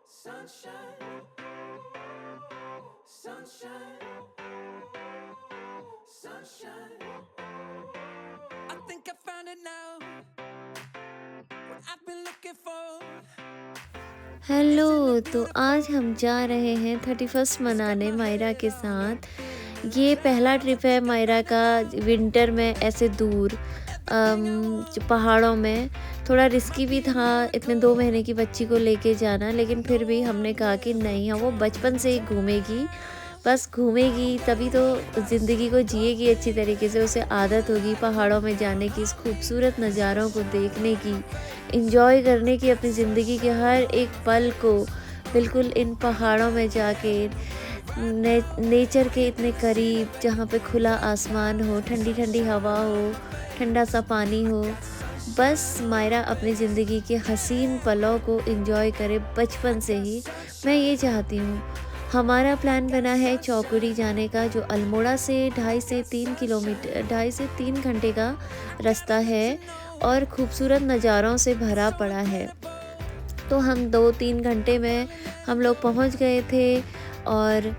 Sunshine, sunshine, sunshine. I think I found it now. What I've been looking for is in the hello. तो आज beautiful. हम जा रहे हैं 31st It's got मनाने my Myra के head on साथ। ये पहला straight. ट्रिप है It's got मायरा my का mind विंटर में ऐसे दूर everything I पहाड़ों want. में। थोड़ा My रिस्की भी था इतने 2 महीने की बच्ची को लेके जाना, लेकिन फिर भी no हमने one कहा कि नहीं, हाँ, वो बचपन else से ही can घूमेगी। बस touch घूमेगी तभी तो ज़िंदगी को जिएगी अच्छी तरीके से, उसे आदत होगी पहाड़ों में जाने की, इस खूबसूरत नज़ारों को देखने की, एन्जॉय करने की, अपनी ज़िंदगी के हर एक पल को बिल्कुल इन पहाड़ों में जाके नेचर के इतने करीब, जहाँ पे खुला आसमान हो, ठंडी ठंडी हवा हो, ठंडा सा पानी हो। बस मायरा अपनी ज़िंदगी के हसीन पलों को एंजॉय करे बचपन से ही, मैं ये चाहती हूँ। हमारा प्लान बना है चौकुड़ी जाने का, जो अल्मोड़ा से 2.5 से 3 घंटे का रास्ता है और खूबसूरत नज़ारों से भरा पड़ा है। तो हम 2-3 घंटे में हम लोग पहुंच गए थे और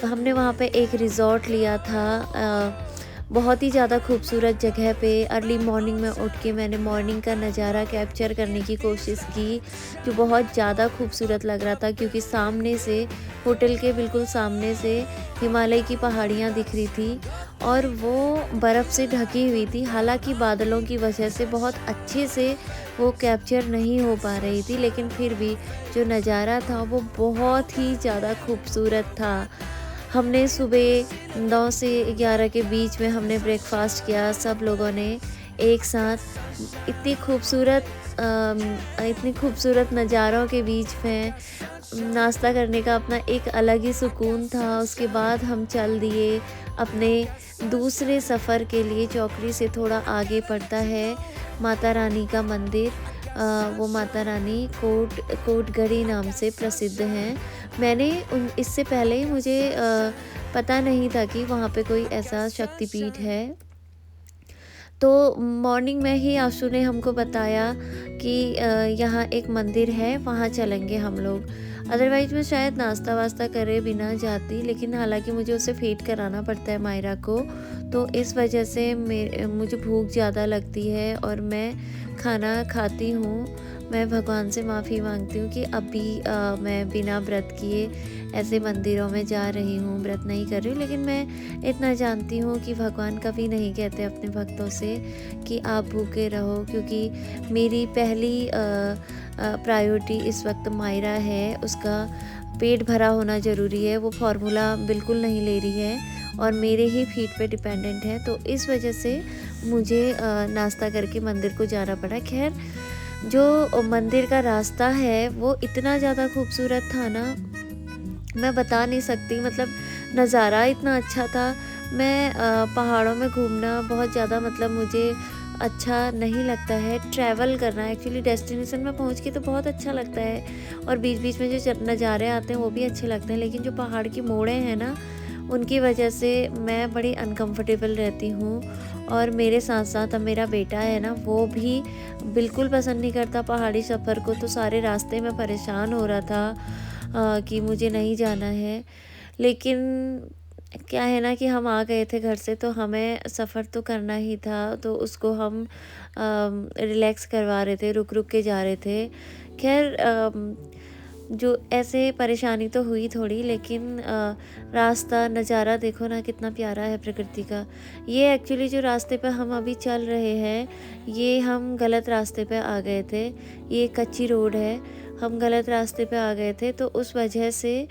हमने वहाँ पे एक रिज़ॉर्ट लिया था। बहुत ही ज़्यादा खूबसूरत जगह पे अर्ली मॉर्निंग में उठ के मैंने मॉर्निंग का नज़ारा कैप्चर करने की कोशिश की, जो बहुत ज़्यादा खूबसूरत लग रहा था, क्योंकि सामने से, होटल के बिल्कुल सामने से हिमालय की पहाड़ियाँ दिख रही थी और वो बर्फ़ से ढकी हुई थी। हालांकि बादलों की वजह से बहुत अच्छे से वो कैप्चर नहीं हो पा रही थी, लेकिन फिर भी जो नज़ारा था वो बहुत ही ज़्यादा खूबसूरत था। हमने सुबह 9 से 11 के बीच में हमने ब्रेकफास्ट किया सब लोगों ने एक साथ। इतनी खूबसूरत नज़ारों के बीच में नाश्ता करने का अपना एक अलग ही सुकून था। उसके बाद हम चल दिए अपने दूसरे सफ़र के लिए। चौकड़ी से थोड़ा आगे पड़ता है माता रानी का मंदिर। वो माता रानी कोटगढ़ी नाम से प्रसिद्ध हैं। मैंने उन इससे पहले ही मुझे पता नहीं था कि वहाँ पे कोई ऐसा शक्तिपीठ है। तो मॉर्निंग में ही आशु ने हमको बताया कि यहाँ एक मंदिर है, वहाँ चलेंगे हम लोग। अदरवाइज़ मैं शायद नाश्ता वास्ता करे बिना जाती, लेकिन हालांकि मुझे उसे फीड कराना पड़ता है मायरा को, तो इस वजह से मुझे भूख ज़्यादा लगती है और मैं खाना खाती हूँ। मैं भगवान से माफ़ी मांगती हूँ कि अभी मैं बिना व्रत किए ऐसे मंदिरों में जा रही हूँ, व्रत नहीं कर रही हूँ। लेकिन मैं इतना जानती हूँ कि भगवान कभी नहीं कहते अपने भक्तों से कि आप भूखे रहो, क्योंकि मेरी पहली प्रायोरिटी इस वक्त मायरा है। उसका पेट भरा होना ज़रूरी है। वो फार्मूला बिल्कुल नहीं ले रही है और मेरे ही फीड पे डिपेंडेंट है, तो इस वजह से मुझे नाश्ता करके मंदिर को जाना पड़ा। खैर, जो मंदिर का रास्ता है वो इतना ज़्यादा खूबसूरत था ना, मैं बता नहीं सकती। मतलब नज़ारा इतना अच्छा था। मैं पहाड़ों में घूमना बहुत ज़्यादा, मतलब मुझे अच्छा नहीं लगता है ट्रैवल करना। एक्चुअली डेस्टिनेशन में पहुंच के तो बहुत अच्छा लगता है और बीच बीच में जो नज़ारे आते हैं वो भी अच्छे लगते हैं, लेकिन जो पहाड़ की मोड़ें हैं ना, उनकी वजह से मैं बड़ी अनकंफर्टेबल रहती हूँ। और मेरे साथ साथ अब मेरा बेटा है ना, वो भी बिल्कुल पसंद नहीं करता पहाड़ी सफ़र को। तो सारे रास्ते में परेशान हो रहा था कि मुझे नहीं जाना है। लेकिन क्या है ना कि हम आ गए थे घर से, तो हमें सफ़र तो करना ही था, तो उसको हम रिलैक्स करवा रहे थे, रुक रुक के जा रहे थे। खैर, जो ऐसे परेशानी तो हुई थोड़ी, लेकिन रास्ता नज़ारा देखो ना कितना प्यारा है प्रकृति का। ये एक्चुअली जो रास्ते पे हम अभी चल रहे हैं, ये हम गलत रास्ते पे आ गए थे। ये कच्ची रोड है, हम गलत रास्ते पे आ गए थे, तो उस वजह से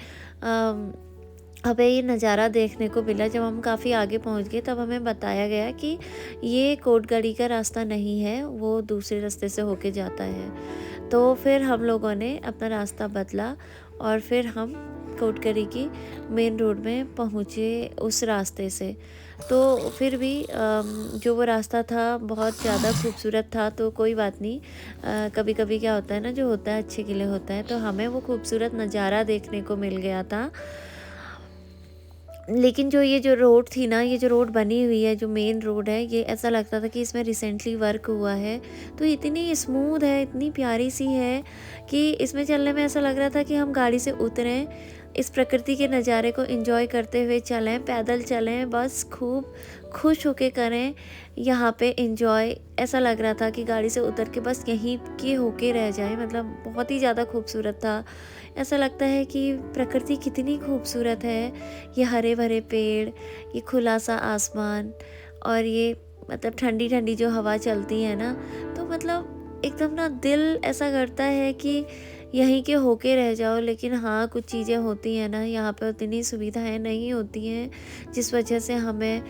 हमें ये नज़ारा देखने को मिला। जब हम काफ़ी आगे पहुंच गए तब हमें बताया गया कि ये कोटगढ़ी का रास्ता नहीं है, वो दूसरे रास्ते से होके जाता है। तो फिर हम लोगों ने अपना रास्ता बदला और फिर हम कोटगढ़ी की मेन रोड में पहुँचे उस रास्ते से। तो फिर भी जो वो रास्ता था बहुत ज़्यादा खूबसूरत था, तो कोई बात नहीं। कभी कभी क्या होता है ना, जो होता है अच्छे के लिए होता है। तो हमें वो खूबसूरत नज़ारा देखने को मिल गया था। लेकिन जो ये जो रोड थी ना, ये जो रोड बनी हुई है, जो मेन रोड है, ये ऐसा लगता था कि इसमें रिसेंटली वर्क हुआ है। तो इतनी स्मूथ है, इतनी प्यारी सी है कि इसमें चलने में ऐसा लग रहा था कि हम गाड़ी से उतरें, इस प्रकृति के नज़ारे को एंजॉय करते हुए चलें, पैदल चलें, बस खूब खुश होके करें यहाँ पे एंजॉय। ऐसा लग रहा था कि गाड़ी से उतर के बस यहीं के होके रह जाएँ, मतलब बहुत ही ज़्यादा खूबसूरत था। ऐसा लगता है कि प्रकृति कितनी खूबसूरत है, ये हरे-भरे पेड़, ये खुला-सा आसमान और ये मतलब ठंडी-ठंडी जो हवा चलती है ना, तो मतलब एकदम ना दिल ऐसा करता है कि यहीं के होके रह जाओ। लेकिन हाँ, कुछ चीज़ें होती हैं ना, यहाँ पे उतनी सुविधाएँ नहीं होती हैं, जिस वजह से हमें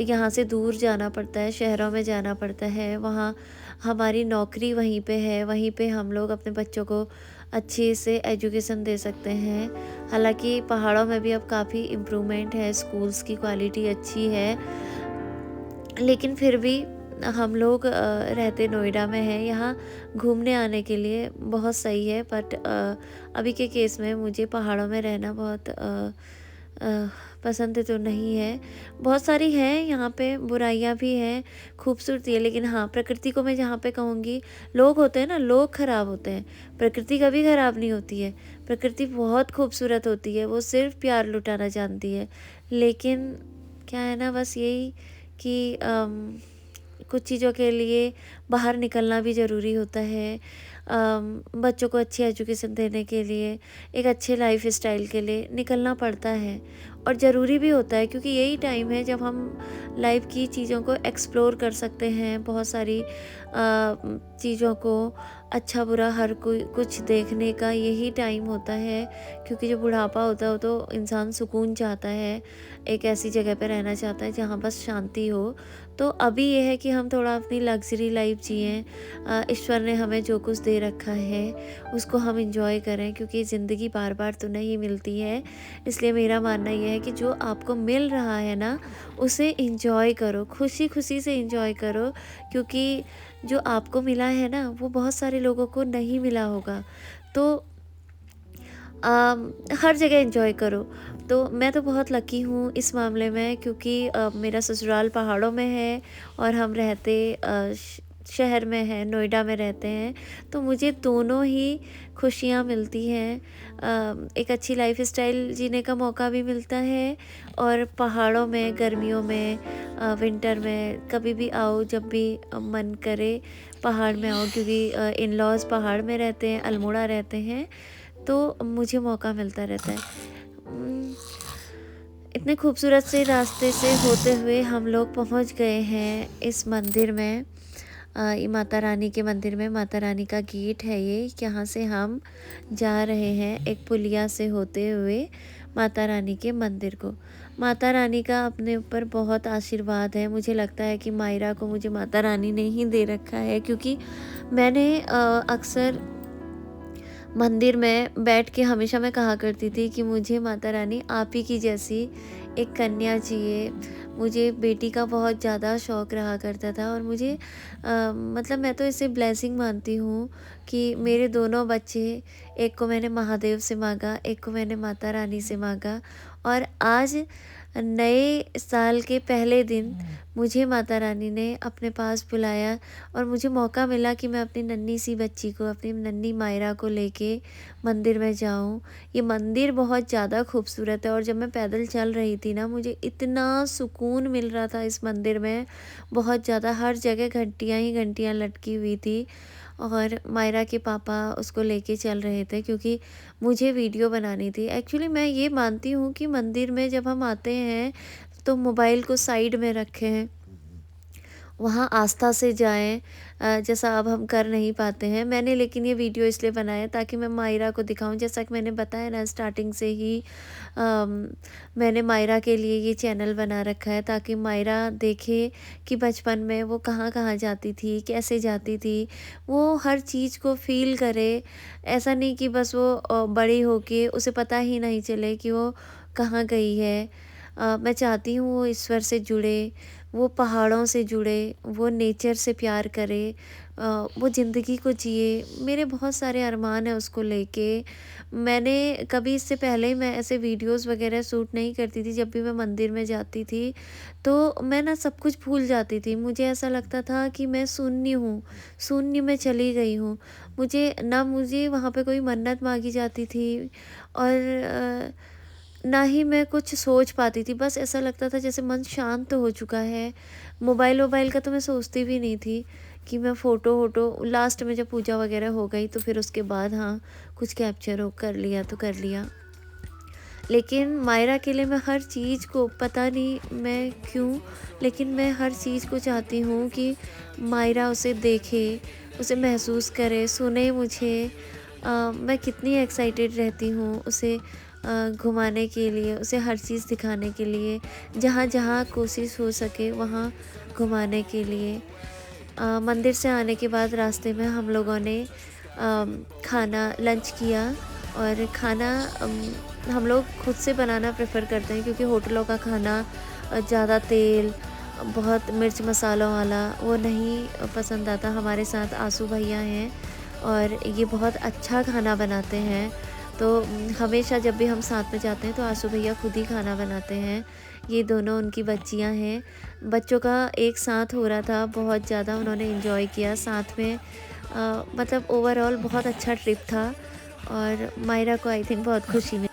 यहाँ से दूर जाना पड़ता है, शहरों में जाना पड़ता है। वहाँ हमारी नौकरी वहीं पे है, वहीं पे हम लोग अपने बच्चों को अच्छे से एजुकेशन दे सकते हैं। हालाँकि पहाड़ों में भी अब काफ़ी इम्प्रूवमेंट है, स्कूल्स की क्वालिटी अच्छी है, लेकिन फिर भी हम लोग रहते नोएडा में हैं, यहाँ घूमने आने के लिए बहुत सही है। बट अभी के केस में मुझे पहाड़ों में रहना बहुत अ, पसंद तो नहीं है। बहुत सारी हैं यहाँ पे, बुराइयाँ भी हैं, खूबसूरती है, लेकिन हाँ, प्रकृति को मैं जहाँ पे कहूँगी, लोग होते हैं ना, लोग ख़राब होते हैं, प्रकृति कभी ख़राब नहीं होती है। प्रकृति बहुत खूबसूरत होती है, वो सिर्फ़ प्यार लुटाना जानती है। लेकिन क्या है ना, बस यही कि कुछ चीज़ों के लिए बाहर निकलना भी ज़रूरी होता है। बच्चों को अच्छी एजुकेशन देने के लिए, एक अच्छे लाइफ स्टाइल के लिए निकलना पड़ता है और ज़रूरी भी होता है, क्योंकि यही टाइम है जब हम लाइफ की चीज़ों को एक्सप्लोर कर सकते हैं, बहुत सारी चीज़ों को, अच्छा बुरा हर कोई कुछ देखने का यही टाइम होता है। क्योंकि जब बुढ़ापा होता है तो इंसान सुकून चाहता है, एक ऐसी जगह पे रहना चाहता है जहाँ बस शांति हो। तो अभी ये है कि हम थोड़ा अपनी लग्ज़री लाइफ़ जिएँ, ईश्वर ने हमें जो कुछ दे रखा है उसको हम एंजॉय करें, क्योंकि ज़िंदगी बार-बार तो नहीं मिलती है। इसलिए मेरा मानना ये है कि जो आपको मिल रहा है ना, उसे एंजॉय करो, खुशी-खुशी से एंजॉय करो, क्योंकि जो आपको मिला है ना, वो बहुत सारे लोगों को नहीं मिला होगा। तो हर जगह एंजॉय करो। तो मैं तो बहुत लकी हूँ इस मामले में, क्योंकि मेरा ससुराल पहाड़ों में है और हम रहते शहर में हैं, नोएडा में रहते हैं। तो मुझे दोनों ही खुशियाँ मिलती हैं। एक अच्छी लाइफ़स्टाइल जीने का मौका भी मिलता है और पहाड़ों में गर्मियों में, विंटर में कभी भी आओ, जब भी मन करे पहाड़ में आओ, क्योंकि इन-लॉज़ पहाड़ में रहते हैं, अल्मोड़ा रहते हैं। तो मुझे मौका मिलता रहता है। इतने खूबसूरत से रास्ते से होते हुए हम लोग पहुंच गए हैं इस मंदिर में। ये माता रानी के मंदिर में, माता रानी का गेट है ये, यहाँ से हम जा रहे हैं एक पुलिया से होते हुए माता रानी के मंदिर को। माता रानी का अपने ऊपर बहुत आशीर्वाद है। मुझे लगता है कि मायरा को मुझे माता रानी ने ही दे रखा है, क्योंकि मैंने अक्सर मंदिर में बैठ के हमेशा मैं कहा करती थी कि मुझे माता रानी आप ही की जैसी एक कन्या चाहिए। मुझे बेटी का बहुत ज़्यादा शौक़ रहा करता था और मुझे मतलब मैं तो इसे ब्लेसिंग मानती हूँ कि मेरे दोनों बच्चे, एक को मैंने महादेव से मांगा, एक को मैंने माता रानी से मांगा, और आज नए साल के पहले दिन मुझे माता रानी ने अपने पास बुलाया और मुझे मौका मिला कि मैं अपनी नन्ही सी बच्ची को, अपनी नन्ही मायरा को लेके मंदिर में जाऊं। ये मंदिर बहुत ज़्यादा खूबसूरत है और जब मैं पैदल चल रही थी ना, मुझे इतना सुकून मिल रहा था इस मंदिर में, बहुत ज़्यादा। हर जगह घंटियाँ ही घंटियाँ लटकी हुई थी और मायरा के पापा उसको लेके चल रहे थे, क्योंकि मुझे वीडियो बनानी थी। एक्चुअली मैं ये मानती हूँ कि मंदिर में जब हम आते हैं तो मोबाइल को साइड में रखें, वहाँ आस्था से जाएँ, जैसा अब हम कर नहीं पाते हैं। मैंने लेकिन ये वीडियो इसलिए बनाया ताकि मैं मायरा को दिखाऊँ, जैसा कि मैंने बताया ना स्टार्टिंग से ही, मैंने मायरा के लिए ये चैनल बना रखा है ताकि मायरा देखे कि बचपन में वो कहाँ-कहाँ जाती थी, कैसे जाती थी। वो हर चीज़ को फ़ील करे, ऐसा नहीं कि बस वो बड़ी होके उसे पता ही नहीं चले कि वो कहाँ गई है। मैं चाहती हूँ वो ईश्वर से जुड़े, वो पहाड़ों से जुड़े, वो नेचर से प्यार करे, वो ज़िंदगी को जिए। मेरे बहुत सारे अरमान हैं उसको लेके। मैंने कभी इससे पहले मैं ऐसे वीडियोज़ वग़ैरह शूट नहीं करती थी। जब भी मैं मंदिर में जाती थी, तो मैं ना सब कुछ भूल जाती थी। मुझे ऐसा लगता था कि मैं शून्य हूँ, शून्य में चली गई हूँ। मुझे वहाँ पे कोई मन्नत माँगी जाती थी और ना ही मैं कुछ सोच पाती थी। बस ऐसा लगता था जैसे मन शांत हो चुका है। मोबाइल-वोबाइल का तो मैं सोचती भी नहीं थी कि मैं फ़ोटो-वोटो लास्ट में जब पूजा वग़ैरह हो गई तो फिर उसके बाद हाँ, कुछ कैप्चर हो कर लिया तो कर लिया। लेकिन मायरा के लिए मैं हर चीज़ को पता नहीं मैं क्यों, लेकिन मैं हर चीज़ को चाहती हूँ कि मायरा उसे देखे, उसे महसूस करे, सुने मुझे। मैं कितनी एक्साइटेड रहती हूँ उसे घुमाने के लिए, उसे हर चीज़ दिखाने के लिए, जहाँ-जहाँ कोशिश हो सके वहाँ घुमाने के लिए। मंदिर से आने के बाद रास्ते में हम लोगों ने खाना लंच किया और खाना हम लोग खुद से बनाना प्रेफ़र करते हैं क्योंकि होटलों का खाना ज़्यादा तेल, बहुत मिर्च मसालों वाला वो नहीं पसंद आता। हमारे साथ आसू भैया हैं और ये बहुत अच्छा खाना बनाते हैं। तो हमेशा जब भी हम साथ में जाते हैं तो आसू भैया खुद ही खाना बनाते हैं। ये दोनों उनकी बच्चियां हैं। बच्चों का एक साथ हो रहा था, बहुत ज़्यादा उन्होंने एंजॉय किया साथ में। मतलब ओवरऑल बहुत अच्छा ट्रिप था और मायरा को आई थिंक बहुत खुशी मिली।